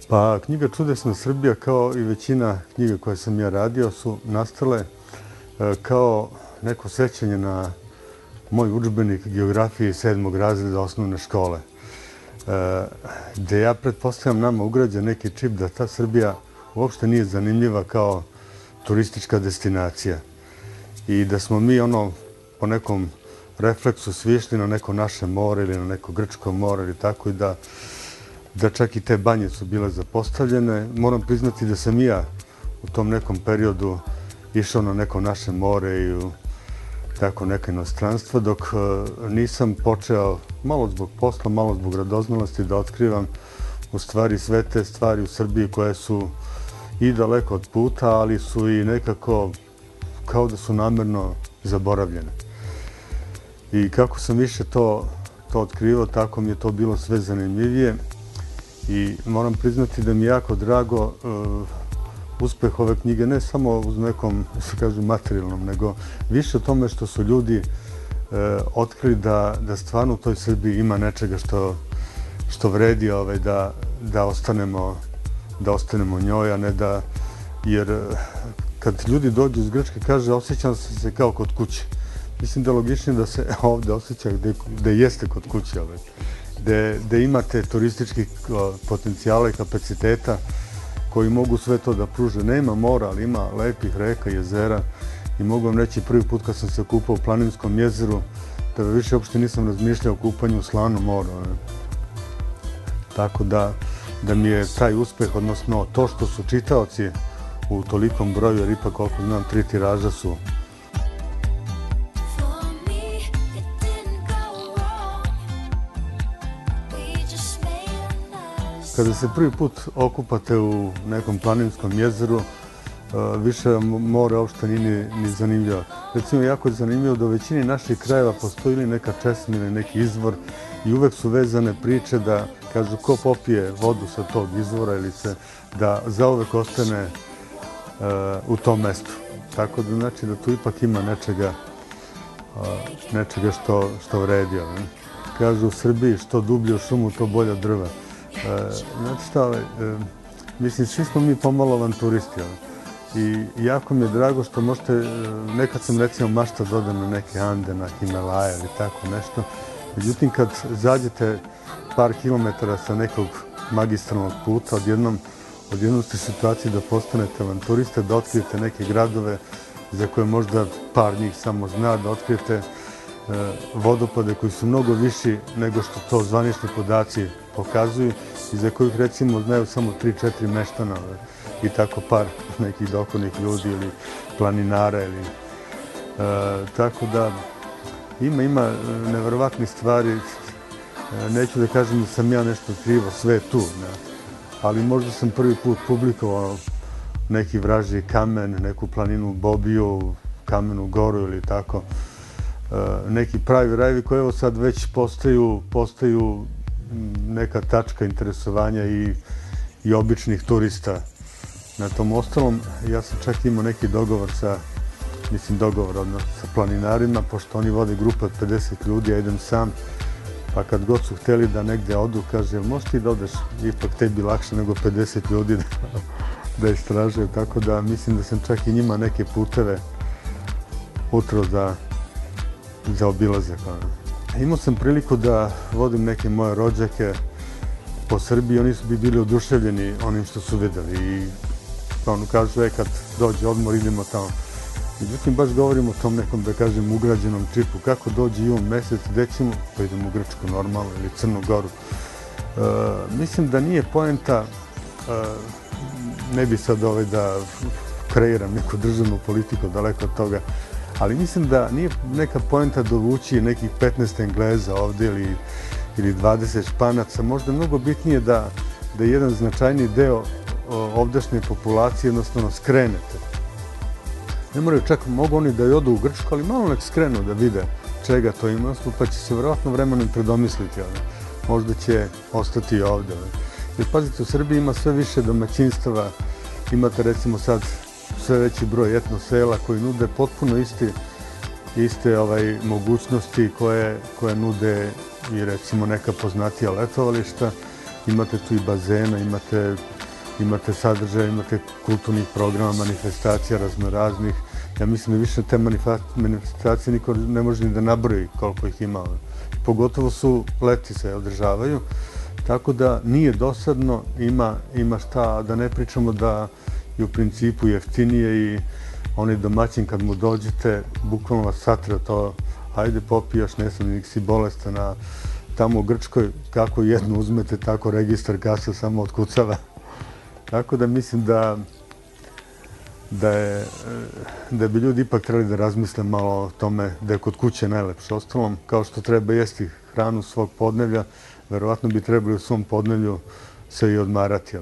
Pa knjiga Čudesna Srbija, kao i većina knjiga koje sam ja radio, su nastale kao neko sećanje na moj udžbenik geografije 7. razreda osnovne škole, gde ja pretpostavljam nama ugrađa neki čip da ta Srbija uopšte nije zanimljiva kao turistička destinacija i da smo mi po nekom refleksu svišli na neko naše more ili na neko grčko more ili tako, i da čak i te banje su bile zapostavljene. Moram priznati da sam i ja u tom nekom periodu išao na neko naše more i u tako neka inostranstva, dok nisam počeo, malo zbog posla, malo zbog radoznalosti, da otkrivam u stvari sve te stvari u Srbiji koje su i daleko od puta, ali su i nekako kao da su namerno zaboravljene. I kako sam više to otkrivao, tako mi je to bilo sve zanimljivije i moram priznati da mi je jako drago uspeh ove knjige, ne samo uz nekom, se kaže, materijalnom, nego više o tome što su ljudi otkrili da stvarno u toj Srbiji ima nečega što vredi da ostanemo njoj, a ne da, jer kad ljudi dođu iz Grčke, kaže, osjećam se kao kod kuće. Mislim da je logičnije da se ovde osjeća gde jeste kod kuće, gde imate turističkih potencijala i kapaciteta koji mogu sve to da pruže. Nema mora, ali ima lepih reka, jezera, i mogu vam reći prvi put kad sam se kupao u Planinskom jezeru da više uopšte nisam razmišljao o kupanju u slanom moru. Tako da mi je taj uspeh, odnosno to što su čitaoci u tolikom broju, jer ipak koliko znam 3 tiraža su. Kada se prvi put okupate u nekom planinskom jezeru, više more uopšte nije ni zanimljivo. Recimo, jako je zanimljivo da u većini naših krajeva postoji ili neka česma ili neki izvor i uvek su vezane priče da, kažu, ko popije vodu sa tog izvora ili da zauvek ostane u tom mestu. Tako da znači da tu ipak ima nečega što vredi. Kažu u Srbiji što dublje u šumu, to bolja drva. Znate šta, mislim, svi smo mi pomalo avanturisti i jako mi je drago što možete, nekad sam recimo maštao da odem na neke Ande, na Himalaje ili tako nešto, međutim kad zađete par kilometara sa nekog magistralnog puta, odjednom ste u situaciji da postanete avanturiste, da otkrijete neke gradove za koje možda par njih samo zna, da otkrijete vodopade koji su mnogo viši nego što to zvanični podaci pokazuju i za kojih recimo znaju samo 3-4 meštana i tako par nekih dokonih ljudi ili planinara ili tako da ima neverovatnih stvari. Neću da kažem da sam ja nešto otkrivo, sve je tu, ali možda sam prvi put publikovao neki vražji kamen, neku planinu Bobiju, Kamenu Goru ili tako, neki pravi rajevi koji evo sad već postaju neka tačka interesovanja i običnih turista na tom ostalom. Ja sam čak imao neki dogovor sa planinarima, pošto oni vode grupe od 50 ljudi, ja idem sam, pa kad god su hteli da negde odu, kaže, možeš ti da odeš, ipak tebi lakše nego 50 ljudi da istražaju, tako da mislim da sam čak i njima neke puteve utrao za obilazak. Imao sam priliku da vodim neke moje rođake po Srbiji, oni su bi bili oduševljeni onim što su videli i kažu, kad dođe odmor, idemo tamo. Međutim, baš govorimo o tom nekom, da kažem, ugrađenom čipu. Kako dođe jun mesec, gde ćemo? Pa idemo u Grčku normalno ili Crnu Goru. Mislim da nije poenta, ne bi sad da kreiram neku državnu politiku, daleko od toga, ali mislim da nije neka poenta dovući nekih 15 Engleza ovde ili 20 Španaca. Možda je mnogo bitnije da jedan značajni deo ovdašnje populacije jednostavno skrenete. Ne moraju čak, mogu oni da i odu u Grčku, ali malo nek skrenu da vide čega to ima, pa će se verovatno vremenom predomisliti. Možda će ostati ovde. Jer pazite, u Srbiji ima sve više domaćinstava, imate recimo sad sve veći broj etno sela koji nude potpuno iste mogućnosti koje nude i recimo neka poznatija letovališta. imate tu i bazena, imate sadržaje, imate kulturnih programa, manifestacija raznoraznih. Ja mislim da više te manifestacije niko ne može ni da nabroji koliko ih ima. Pogotovo su leti se održavaju, tako da nije dosadno, ima šta, da ne pričamo da je u principu jeftinije i onaj domaćin kad mu dođete, bukvalno vas satra to, hajde popijaš, ne sam, nik si bolestan, a tamo u Grčkoj kako jednu uzmete, tako registar kasa samo otkucava. Tako da mislim da bi ljudi ipak trebali da razmisle malo o tome da je kod kuće najlepše. Ostalom, kao što treba jesti hranu svog podnevlja, verovatno bi trebali u svom podnevlju se i odmarati.